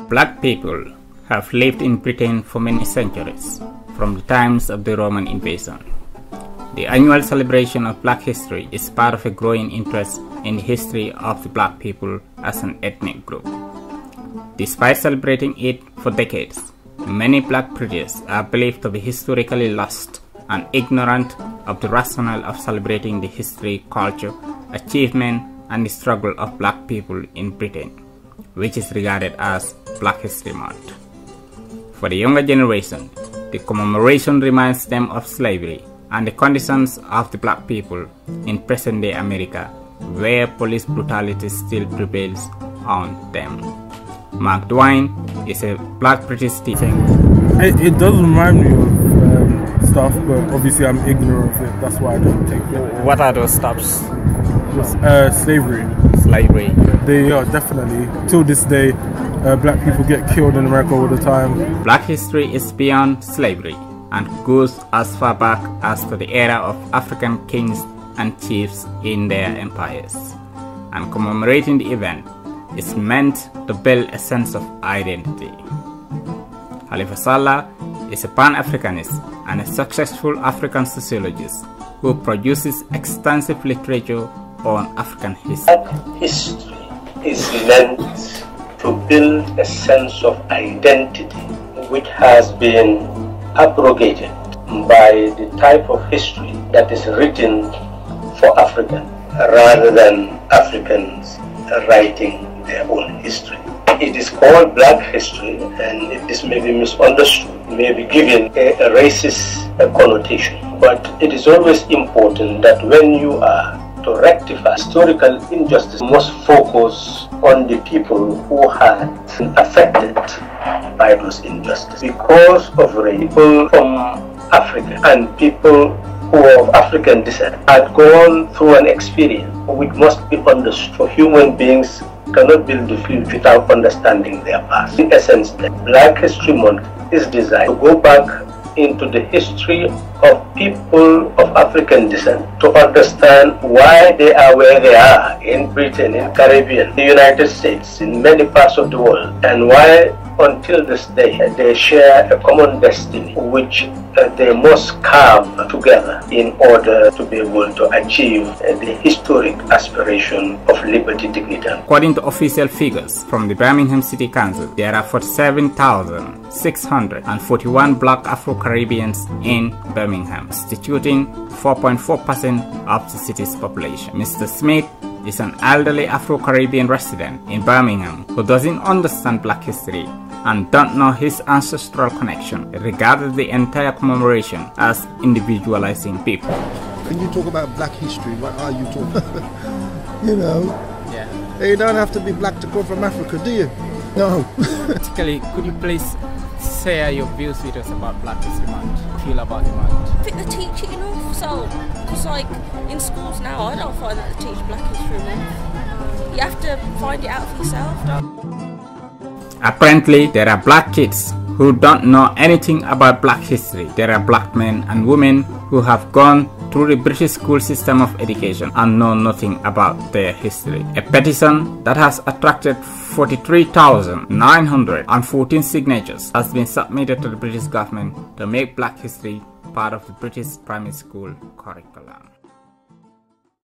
Black people have lived in Britain for many centuries, from the times of the Roman invasion. The annual celebration of Black history is part of a growing interest in the history of the Black people as an ethnic group. Despite celebrating it for decades, many Black British are believed to be historically lost and ignorant of the rationale of celebrating the history, culture, achievement, and the struggle of Black people in Britain, which is regarded as Black History Month. For the younger generation, the commemoration reminds them of slavery and the conditions of the Black people in present-day America, where police brutality still prevails on them. Mark Twain is a Black British teacher. It does remind me of stuff, but obviously I'm ignorant of it. That's why I don't take it. What are those stuffs? Slavery. Slavery. They are definitely, till this day, Black people get killed in America all the time. Black history is beyond slavery and goes as far back as to the era of African kings and chiefs in their empires. And commemorating the event is meant to build a sense of identity. Halifa Sallah is a Pan-Africanist and a successful African sociologist who produces extensive literature on African history. Black history is meant to build a sense of identity which has been abrogated by the type of history that is written for Africans rather than Africans writing their own history. It is called Black history, and if this may be misunderstood, may be given a racist connotation. But it is always important that when you are to rectify historical injustice, you must focus on the people who had been affected by those injustices. Because of people from Africa and people who are of African descent had gone through an experience which must be understood. Human beings cannot build the future without understanding their past. In essence, the Black History Month is designed to go back into the history of people of African descent to understand why they are where they are in Britain, in Caribbean, the United States, in many parts of the world, and why until this day they share a common destiny which they must carve together in order to be able to achieve the historic aspiration of liberty, dignity. According to official figures from the Birmingham City Council, there are 47,641 Black Afro-Caribbeans in Birmingham, constituting 4.4% of the city's population. Mr. Smith is an elderly Afro-Caribbean resident in Birmingham who doesn't understand Black history and don't know his ancestral connection, regarded the entire commemoration as individualizing people. When you talk about Black history, what are you talking about? You know, yeah. You don't have to be black to come from Africa, do you? No. Basically, could you please share your views with us about Black History Month, feel about the month? I think they teach it enough, so, because like in schools now, I don't find that they teach Black History Month. You have to find it out for yourself, Apparently, there are Black kids who don't know anything about Black history. There are Black men and women who have gone through the British school system of education and know nothing about their history. A petition that has attracted 43,914 signatures has been submitted to the British government to make Black history part of the British primary school curriculum.